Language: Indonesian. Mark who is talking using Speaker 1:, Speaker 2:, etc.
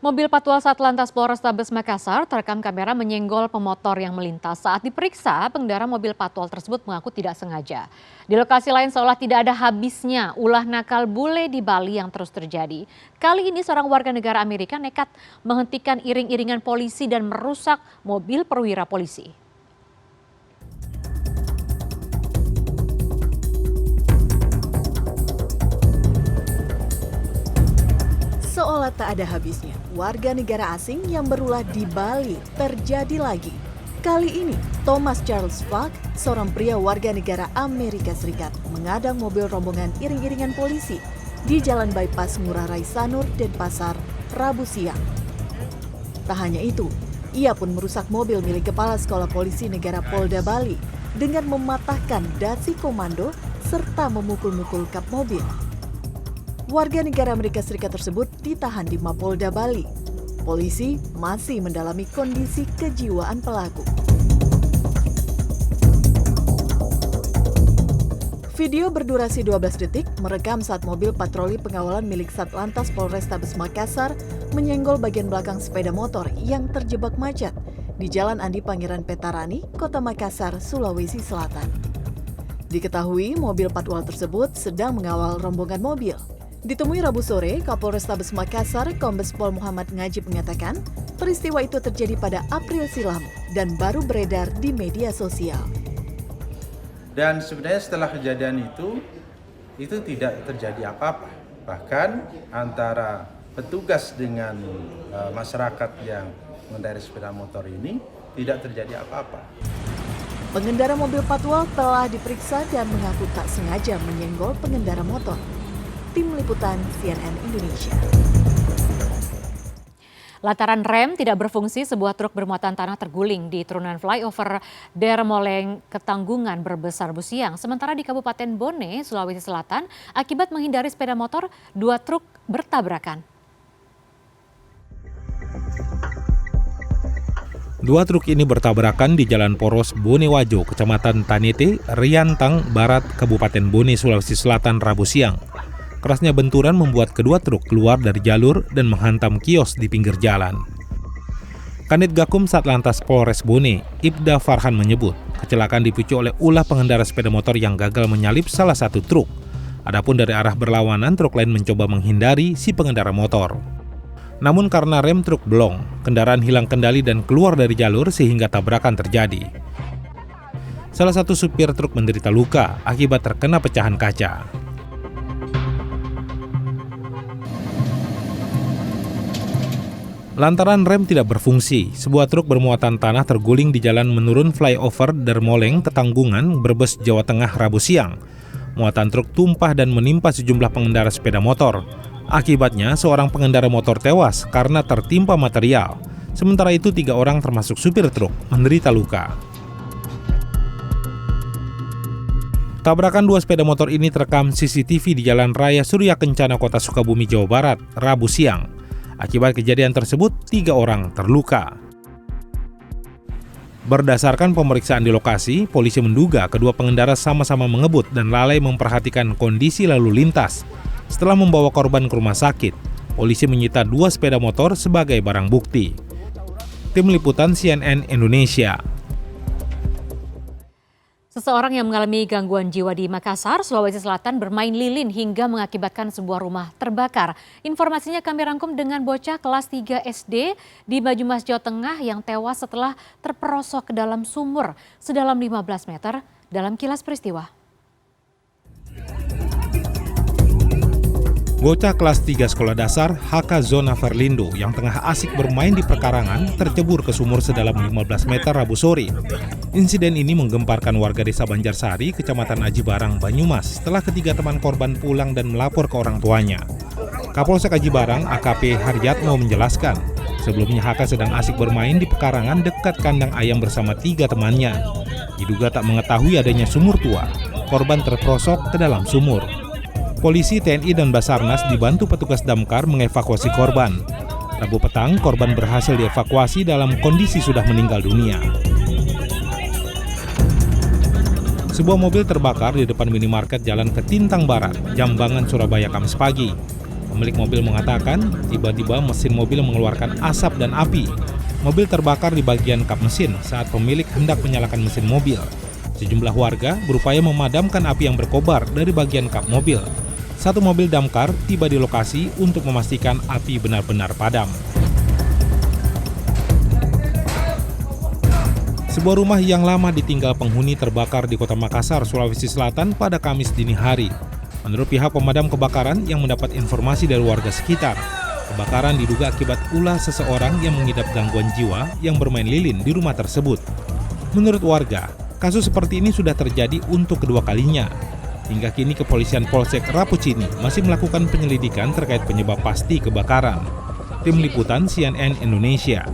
Speaker 1: Mobil Patwal Satlantas Polrestabes Makassar terekam kamera menyenggol pemotor yang melintas. Saat diperiksa, pengendara mobil Patwal tersebut mengaku tidak sengaja. Di lokasi lain seolah tidak ada habisnya ulah nakal bule di Bali yang terus terjadi. Kali ini seorang warga negara Amerika nekat menghentikan iring-iringan polisi dan merusak mobil perwira polisi.
Speaker 2: Seolah tak ada habisnya, warga negara asing yang berulah di Bali terjadi lagi. Kali ini, Thomas Charles Falk, seorang pria warga negara Amerika Serikat, mengadang mobil rombongan iring-iringan polisi di Jalan Bypass Ngurah Rai Sanur, Denpasar, Rabu siang. Tak hanya itu, ia pun merusak mobil milik Kepala Sekolah Polisi Negara Polda Bali dengan mematahkan dasi komando serta memukul-mukul kap mobil. Warga negara Amerika Serikat tersebut ditahan di Mapolda Bali. Polisi masih mendalami kondisi kejiwaan pelaku. Video berdurasi 12 detik merekam saat mobil patroli pengawalan milik Satlantas Polrestabes Makassar menyenggol bagian belakang sepeda motor yang terjebak macet di Jalan Andi Pangeran Petarani, Kota Makassar, Sulawesi Selatan. Diketahui mobil patwal tersebut sedang mengawal rombongan mobil. Ditemui Rabu sore, Kapolrestabes Makassar, Kombes Pol Muhammad Ngajib mengatakan peristiwa itu terjadi pada April silam dan baru beredar di media sosial.
Speaker 3: Dan sebenarnya setelah kejadian itu tidak terjadi apa-apa. Bahkan antara petugas dengan masyarakat yang mengendarai sepeda motor ini tidak terjadi apa-apa.
Speaker 2: Pengendara mobil patwal telah diperiksa dan mengaku tak sengaja menyenggol pengendara motor. Tim Liputan CNN Indonesia.
Speaker 1: Lantaran rem tidak berfungsi, sebuah truk bermuatan tanah terguling di turunan flyover Dermoleng Ketanggungan Brebes Rabu siang. Sementara di Kabupaten Bone, Sulawesi Selatan, akibat menghindari sepeda motor, dua truk bertabrakan.
Speaker 4: Dua truk ini bertabrakan di Jalan Poros Bonewajo, Kecamatan Tanete, Riantang Barat, Kabupaten Bone, Sulawesi Selatan, Rabu siang. Kerasnya benturan membuat kedua truk keluar dari jalur dan menghantam kios di pinggir jalan. Kanit Gakum Satlantas Polres Bone, Ibda Farhan menyebut, kecelakaan dipicu oleh ulah pengendara sepeda motor yang gagal menyalip salah satu truk. Adapun dari arah berlawanan, truk lain mencoba menghindari si pengendara motor. Namun karena rem truk blong, kendaraan hilang kendali dan keluar dari jalur sehingga tabrakan terjadi. Salah satu supir truk menderita luka akibat terkena pecahan kaca. Lantaran rem tidak berfungsi, sebuah truk bermuatan tanah terguling di jalan menurun flyover Dermoleng Ketanggungan, Brebes, Jawa Tengah, Rabu siang. Muatan truk tumpah dan menimpa sejumlah pengendara sepeda motor. Akibatnya, seorang pengendara motor tewas karena tertimpa material. Sementara itu, 3 orang termasuk supir truk menderita luka. Tabrakan dua sepeda motor ini terekam CCTV di Jalan Raya Surya Kencana, Kota Sukabumi, Jawa Barat, Rabu siang. Akibat kejadian tersebut, 3 orang terluka. Berdasarkan pemeriksaan di lokasi, polisi menduga kedua pengendara sama-sama mengebut dan lalai memperhatikan kondisi lalu lintas. Setelah membawa korban ke rumah sakit, polisi menyita 2 sepeda motor sebagai barang bukti. Tim Liputan CNN Indonesia.
Speaker 1: Seseorang yang mengalami gangguan jiwa di Makassar, Sulawesi Selatan bermain lilin hingga mengakibatkan sebuah rumah terbakar. Informasinya kami rangkum dengan bocah kelas 3 SD di Banyumas, Jawa Tengah yang tewas setelah terperosok ke dalam sumur sedalam 15 meter dalam kilas peristiwa.
Speaker 4: Bocah kelas 3 sekolah dasar HK Zona Verlindo yang tengah asik bermain di perkarangan tercebur ke sumur sedalam 15 meter Rabu sore. Insiden ini menggemparkan warga desa Banjarsari, Kecamatan Aji Barang, Banyumas setelah ketiga teman korban pulang dan melapor ke orang tuanya. Kapolsek Aji Barang AKP Haryatno menjelaskan, sebelumnya HK sedang asik bermain di pekarangan dekat kandang ayam bersama 3 temannya. Diduga tak mengetahui adanya sumur tua, korban terperosok ke dalam sumur. Polisi, TNI, dan Basarnas dibantu petugas damkar mengevakuasi korban. Rabu petang, korban berhasil dievakuasi dalam kondisi sudah meninggal dunia. Sebuah mobil terbakar di depan minimarket Jalan Ketintang Barat, Jambangan, Surabaya, Kamis pagi. Pemilik mobil mengatakan tiba-tiba mesin mobil mengeluarkan asap dan api. Mobil terbakar di bagian kap mesin saat pemilik hendak menyalakan mesin mobil. Sejumlah warga berupaya memadamkan api yang berkobar dari bagian kap mobil. Satu mobil damkar tiba di lokasi untuk memastikan api benar-benar padam. Sebuah rumah yang lama ditinggal penghuni terbakar di Kota Makassar, Sulawesi Selatan pada Kamis dini hari. Menurut pihak pemadam kebakaran yang mendapat informasi dari warga sekitar, kebakaran diduga akibat ulah seseorang yang mengidap gangguan jiwa yang bermain lilin di rumah tersebut. Menurut warga, kasus seperti ini sudah terjadi untuk kedua kalinya. Hingga kini kepolisian Polsek Rapucini masih melakukan penyelidikan terkait penyebab pasti kebakaran. Tim Liputan CNN Indonesia.